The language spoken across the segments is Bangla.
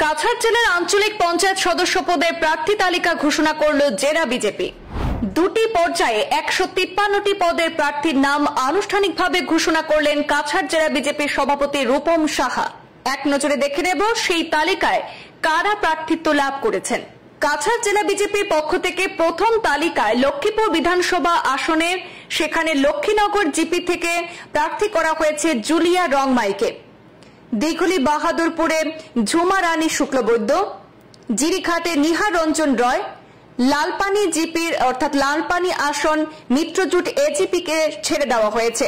কাছাড় জেলার আঞ্চলিক পঞ্চায়েত সদস্য পদের প্রার্থী তালিকা ঘোষণা করল জেলা বিজেপি। দুটি পর্যায়ে 153টি পদের প্রার্থীর নাম আনুষ্ঠানিকভাবে ঘোষণা করলেন কাছাড় জেলা বিজেপির সভাপতি রূপম সাহা। এক নজরে দেখে নেব সেই তালিকায় কারা প্রার্থিত্ব লাভ করেছেন। কাছাড় জেলা বিজেপির পক্ষ থেকে প্রথম তালিকায় লক্ষ্মীপুর বিধানসভা আসনের সেখানে লক্ষ্মীনগর জিপি থেকে প্রার্থী করা হয়েছে জুলিয়া রংমাইকে। দিঘলি বাহাদুরপুরে ঝুমা রানী শুক্লবৈদ্য, জিরিঘাটে নিহার রঞ্জন রয়, লালপানি জিপির অর্থাৎ লালপানি আসন মিত্রজোট এজিপি কে ছেড়ে দেওয়া হয়েছে।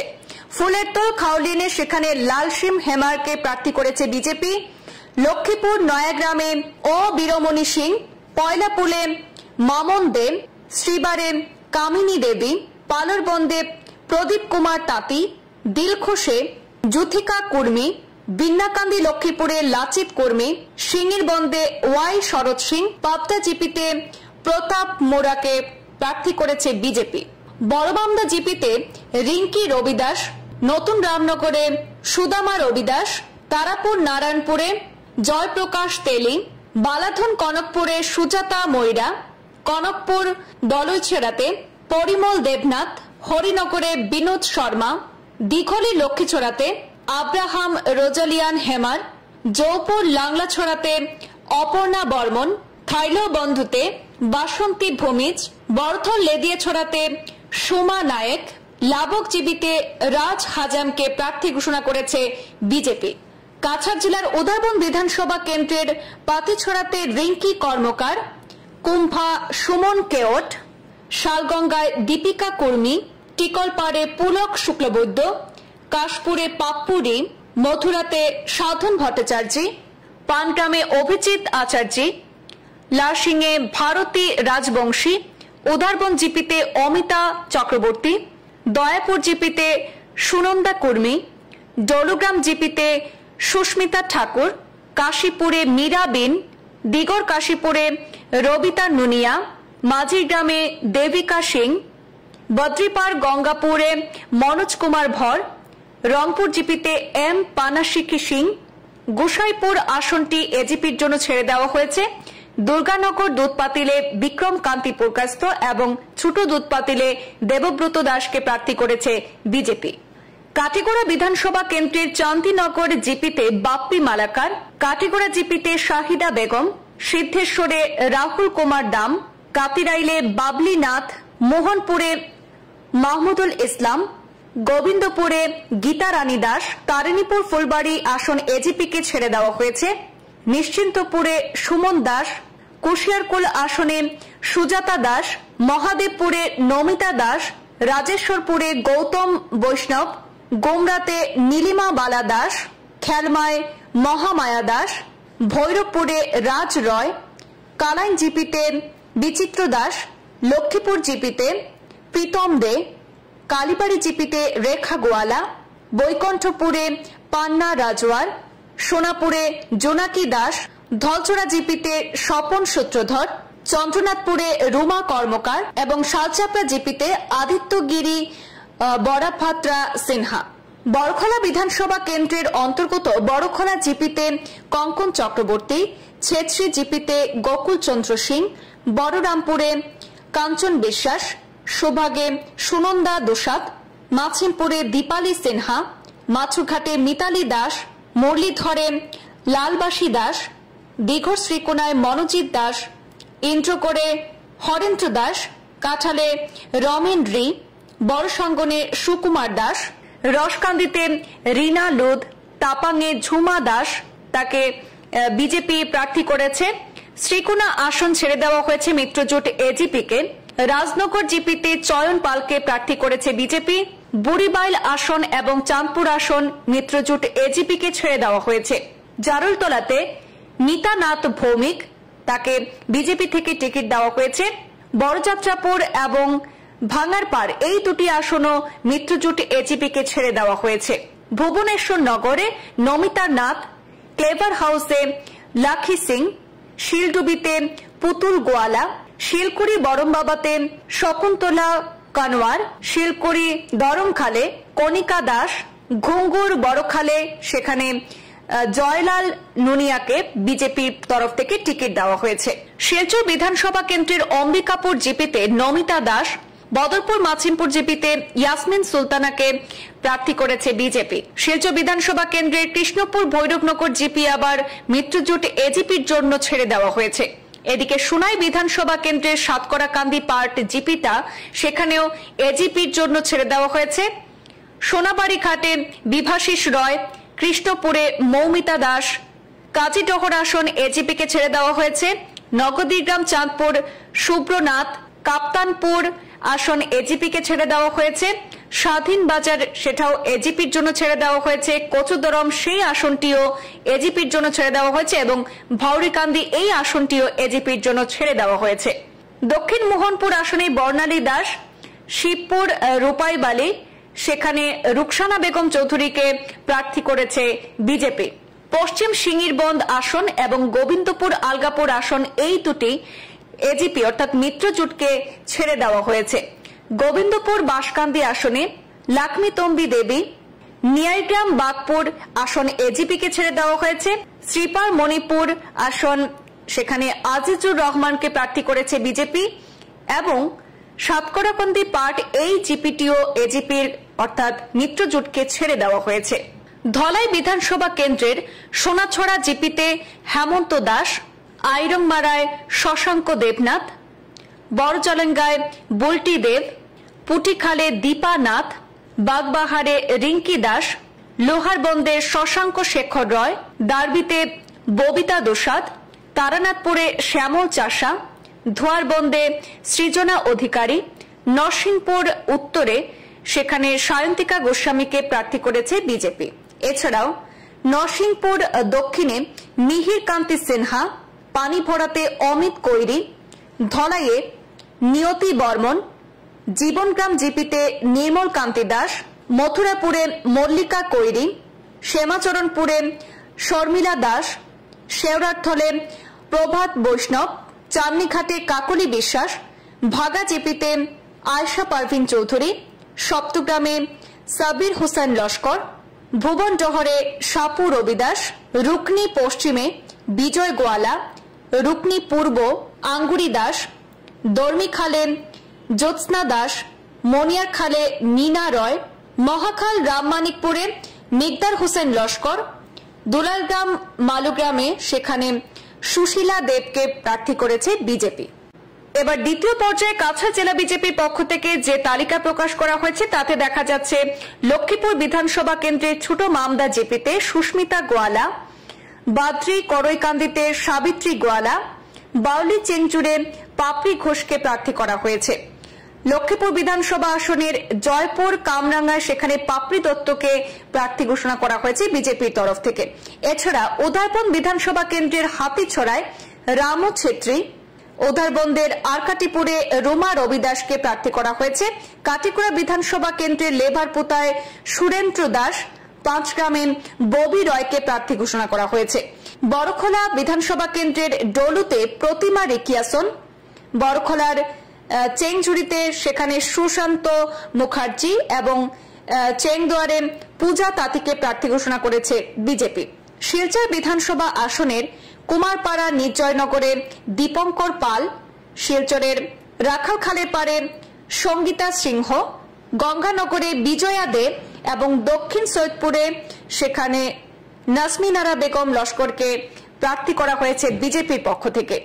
ফুলেরতল খাওলিনে সেখানে লালসিম হেমারকে প্রার্থী করেছে বিজেপি। লক্ষ্মীপুর নয়াগ্রামে ও বীরমণি সিং, পয়লাপুলে মামন দেব, শ্রীবারে কামিনী দেবী, পালরবন্দে প্রদীপ কুমার তাঁতি, দিলখুশে যুথিকা কুর্মী, বিন্নাকান্দি লক্ষ্মীপুরে লাচিত কর্মী, সিঙ্গির বন্দে ওয়াই শরৎ সিং, পাবদা জিপিতে প্রতাপ মোরাকে প্রার্থী করেছে বিজেপি। বড়বামদা জিপিতে রিঙ্কি রবিদাস, নতুন রামনগরে সুদামা রবিদাস, তারাপুর নারায়ণপুরে জয়প্রকাশ তেলি, বালাধন কনকপুরে সুজাতা ময়রা, কনকপুর দলইছেড়াতে পরিমল দেবনাথ, হরিনগরে বিনোদ শর্মা, দিঘলি লক্ষ্মীছড়াতে আব্রাহাম রোজালিয়ান হেমার, জৌপুর লাংলাছড়াতে অপর্ণা বর্মন, থাইলবন্ধুতে বাসন্তী ভূমিজ, বরথল লেদিয়েছড়াতে সুমা নায়েক, লাবক জীবিতে রাজ হাজামকে প্রার্থী ঘোষণা করেছে বিজেপি। কাছাড় জেলার উদারবন বিধানসভা কেন্দ্রের পাতিছড়াতে রিঙ্কি কর্মকার, কুম্ভা সুমন কেওট, শালগঙ্গায় দীপিকা কর্মী, টিকলপাড়ে পুলক শুক্লবৈদ্য, কাশপুরে পাপ্পুরি, মথুরাতে সাধন ভট্টাচার্য, পানগ্রামে অভিজিৎ আচার্য, লাসিংয়ে ভারতী রাজবংশী, উদারবন জিপিতে অমিতা চক্রবর্তী, দয়াপুর জিপিতে সুনন্দা কর্মী, ডলুগ্রাম জিপিতে সুস্মিতা ঠাকুর, কাশীপুরে মীরা বিন, দিগর কাশীপুরে রবিতা নুনিয়া, মাঝিরগ্রামে দেবিকা সিং, বদ্রিপাড় গঙ্গাপুরে মনোজ কুমার ভর, রংপুর জিপিতে এম পানাশিকি সিং। গোসাইপুর আসনটি এজিপির জন্য ছেড়ে দেওয়া হয়েছে। দুর্গানগর দুধপাতিলে বিক্রম কান্তি পুরকাস্ত এবং ছোট দুধপাতিলে দেবব্রত দাসকে প্রার্থী করেছে বিজেপি। কাটিগড়া বিধানসভা কেন্দ্রের চান্দিনগর জিপিতে বাপ্পি মালাকার, কাটিগড়া জিপিতে শাহিদা বেগম, সিদ্ধেশ্বরে রাহুল কুমার দাম, কাতিরাইলে বাবলি নাথ, মোহনপুরে মাহমুদুল ইসলাম, গোবিন্দপুরে গীতা রানী দাস, তারিণীপুর ফুলবাড়ি আসন এজিপিকে ছেড়ে দেওয়া হয়েছে। নিশ্চিন্তপুরে সুমন দাস, কুশিয়ারকুল আসনে সুজাতা দাস, মহাদেবপুরে নমিতা দাস, রাজেশ্বরপুরে গৌতম বৈষ্ণব, গোমরাতে নীলিমা বালা দাস, খেলমায় মহামায়া দাস, ভৈরবপুরে রাজ রয়, কালাইন জিপিতে বিচিত্র দাস, লক্ষ্মীপুর জিপিতে প্রীতম দে, কালীবাড়ি জিপিতে রেখা গোয়ালা, বৈকুণ্ঠপুরে পান্না রাজওয়ার, সোনাপুরে জোনাকি দাস, ধলচড়া জিপিতে স্বপন সূত্রধর, চন্দ্রনাথপুরে রুমা কর্মকার এবং শালচাপড়া জিপিতে আদিত্যগিরি বরাভাত্রা সিনহা। বড়খলা বিধানসভা কেন্দ্রের অন্তর্গত বড়খলা জিপিতে কঙ্কন চক্রবর্তী, ছেত্রী জিপিতে গোকুল চন্দ্র সিং, বড়রামপুরে কাঞ্চন বিশ্বাস, সোভাগে সুনন্দা দুসাদ, মাছিমপুরে দীপালি সিনহা, মাছুঘাটে মিতালি দাস, মুরলীধরে লালবাসী দাস, দীঘর শ্রীকোনায় মনোজিৎ দাস, ইন্দ্রগড়ে হরেন্দ্র দাস, কাঠালে রমেন রি, বড়সঙ্গনে সুকুমার দাস, রসকান্দিতে রীনা লুদ, তাপাংয়ে ঝুমা দাস তাকে বিজেপি প্রার্থী করেছে। শ্রীকোনা আসন ছেড়ে দেওয়া হয়েছে মিত্রজোট এজিপিকে। রাজনগর জিপিতে চয়ন পালকে প্রার্থী করেছে বিজেপি। বুড়িবাইল আসন এবং চাঁদপুর আসন মিত্রজোট এজিপিকে ছেড়ে দেওয়া হয়েছে। জারুলতলাতে নিতানাথ ভৌমিক তাকে বিজেপি থেকে টিকিট দেওয়া হয়েছে। বড়যাত্রাপুর এবং ভাঙারপাড় এই দুটি আসনও মিত্রজোট এজিপিকে ছেড়ে দেওয়া হয়েছে। ভুবনেশ্বর নগরে নমিতা নাথ, ক্লেভার হাউসে লাখি সিং, শিলডুবিতে পুতুল গোয়ালা, শিলকুড়ি বরমবাবাতে শকুন্তলা কানওয়ার, শিলকুড়ি দরমখালে কণিকা দাস, ঘুঙ্গুর বড়খালে সেখানে জয়লাল নুনিয়াকে বিজেপির তরফ থেকে টিকিট দেওয়া হয়েছে। শিলচর বিধানসভা কেন্দ্রের অম্বিকাপুর জিপিতে নমিতা দাস, বদরপুর মাছিমপুর জিপিতে ইয়াসমিন সুলতানাকে প্রার্থী করেছে বিজেপি। শিলচর বিধানসভা কেন্দ্রের কৃষ্ণপুর ভৈরবনগর জিপি আবার মিত্রজোট এজিপির জন্য ছেড়ে দেওয়া হয়েছে। এদিকে সোনাই বিধানসভা কেন্দ্রের সাতকড়াকান্দি পার্ট জিপিটা সেখানেও এজিপির জন্য ছেড়ে দেওয়া হয়েছে। সোনাবাড়ি ঘাটে বিভাশিস রয়, কৃষ্ণপুরে মৌমিতা দাস, কাজীডহর আসন এজিপিকে ছেড়ে দেওয়া হয়েছে। নগদীগ্রাম চাঁদপুর শুভ্রনাথ, কাপ্তানপুর আসন এজিপিকে ছেড়ে দেওয়া হয়েছে। স্বাধীন বাজার সেটাও এজিপির জন্য ছেড়ে দেওয়া হয়েছে। কচুদরম সেই আসনটিও এজিপির জন্য ছেড়ে দেওয়া হয়েছে এবং ভাউরিকান্দি এই আসনটিও এজিপির জন্য ছেড়ে দেওয়া হয়েছে। দক্ষিণ মোহনপুর আসনে বর্ণালী দাস, শিবপুর রূপাইবালি সেখানে রুকসানা বেগম চৌধুরীকে প্রার্থী করেছে বিজেপি। পশ্চিম সিঙ্গিরবন্দ আসন এবং গোবিন্দপুর আলগাপুর আসন এই দুটি এজিপি অর্থাৎ মিত্রজোটকে ছেড়ে দেওয়া হয়েছে। গোবিন্দপুর বাঁশকান্দি আসনে লাকমি তম্বি দেবী, নিয়াইগ্রাম বাগপুর আসন এজিপিকে ছেড়ে দেওয়া হয়েছে। শ্রীপার মণিপুর আসন সেখানে আজিজুর রহমানকে প্রার্থী করেছে বিজেপি এবং সাতকড়াকান্দি পার্ট এই জিপিটিও এজিপির অর্থাৎ মিত্রজোটকে ছেড়ে দেওয়া হয়েছে। ধলাই বিধানসভা কেন্দ্রের সোনাছড়া জিপিতে হেমন্ত দাস, আইরংমারায় শশাঙ্ক দেবনাথ, বড়জলেঙ্গায় বুলটি দেব, পুটিখালে দীপা নাথ, বাগবাহারে রিঙ্কি দাস, লোহারবন্দে শশাঙ্ক শেখর রয়, দারবিতে ববিতা দোসাদ, তারানাথপুরে শ্যামল চাষা, ধোয়ারবন্দে সৃজনা অধিকারী, নরসিংপুর উত্তরে সেখানে সায়ন্তিকা গোস্বামীকে প্রার্থী করেছে বিজেপি। এছাড়াও নরসিংপুর দক্ষিণে মিহির কান্তি সিনহা, পানিভরাতে অমিত কৈরি, ধলাইয়ে নিয়তি বর্মন, জীবনগ্রাম জিপিতে নির্মল কান্তি দাস, মথুরাপুরে মল্লিকা কৈরি, শ্যামাচরণপুরে শর্মিলা দাস, শেওড়ারথলে প্রভাত বৈষ্ণব, চাঁদনীঘাটে কাকলি বিশ্বাস, ভাগা জিপিতে আয়শা পারভিন চৌধুরী, সপ্তগ্রামে সাবির হোসেন লস্কর, ভুবনডহরে সাপু রবিদাস, রুকনি পশ্চিমে বিজয় গোয়ালা, রুকনি পূর্ব আঙ্গুরি দাস, দর্মিখালে জ্যোৎস্না দাস, মনিয়ারখালে নীনা রয়, মহাখাল রামমানিকপুরে মিকদার হোসেন লস্কর, দুলালগ্রাম মালুগ্রামে সেখানে সুশীলা দেবকে প্রার্থী করেছে বিজেপি। এবার দ্বিতীয় পর্যায়ে কাছাড় জেলা বিজেপির পক্ষ থেকে যে তালিকা প্রকাশ করা হয়েছে তাতে দেখা যাচ্ছে লক্ষ্মীপুর বিধানসভা কেন্দ্রের ছোট মামদা জিপিতে সুস্মিতা গোয়ালা, বাদ্রি করইকান্দিতে সাবিত্রী গোয়ালা, বাউলি চেংচুরে পাপড়ি ঘোষকে প্রার্থী করা হয়েছে। লক্ষ্মীপুর বিধানসভা আসনের জয়পুর কামরাঙ্গায় সেখানে পাপড়ি দত্তকে প্রার্থী ঘোষণা করা হয়েছে বিজেপির তরফ থেকে। এছাড়া উদয়বন বিধানসভা কেন্দ্রের হাতিছড়ায় রামু ছেত্রী, উদয়বন্দের আরকাটিপুরে রুমা রবিদাসকে প্রার্থী করা হয়েছে। কাটিকুড়া বিধানসভা কেন্দ্রের লেভারপুতায় সুরেন্দ্র দাস, পাঁচগ্রামে ববি রয়কে প্রার্থী ঘোষণা করা হয়েছে। বড়খোলা বিধানসভা কেন্দ্রের ডলুতে প্রতিমা রিকিয়াসন, বড়খোলার চেংঝুড়িতে সেখানে সুশান্ত মুখার্জি এবং চেংদুয়ারে পূজা তাঁতিকে প্রার্থী ঘোষণা করেছে বিজেপি। শিলচর বিধানসভা আসনের কুমারপাড়া নির্জয়নগরে দীপঙ্কর পাল, শিলচরের রাখালখালের পাড়ে সঙ্গীতা সিংহ, গঙ্গানগরে বিজয়া দেব এবং দক্ষিণ সৈয়দপুরে সেখানে নাসমিনারা বেগম লস্করকে প্রার্থী করা হয়েছে বিজেপির পক্ষ থেকে।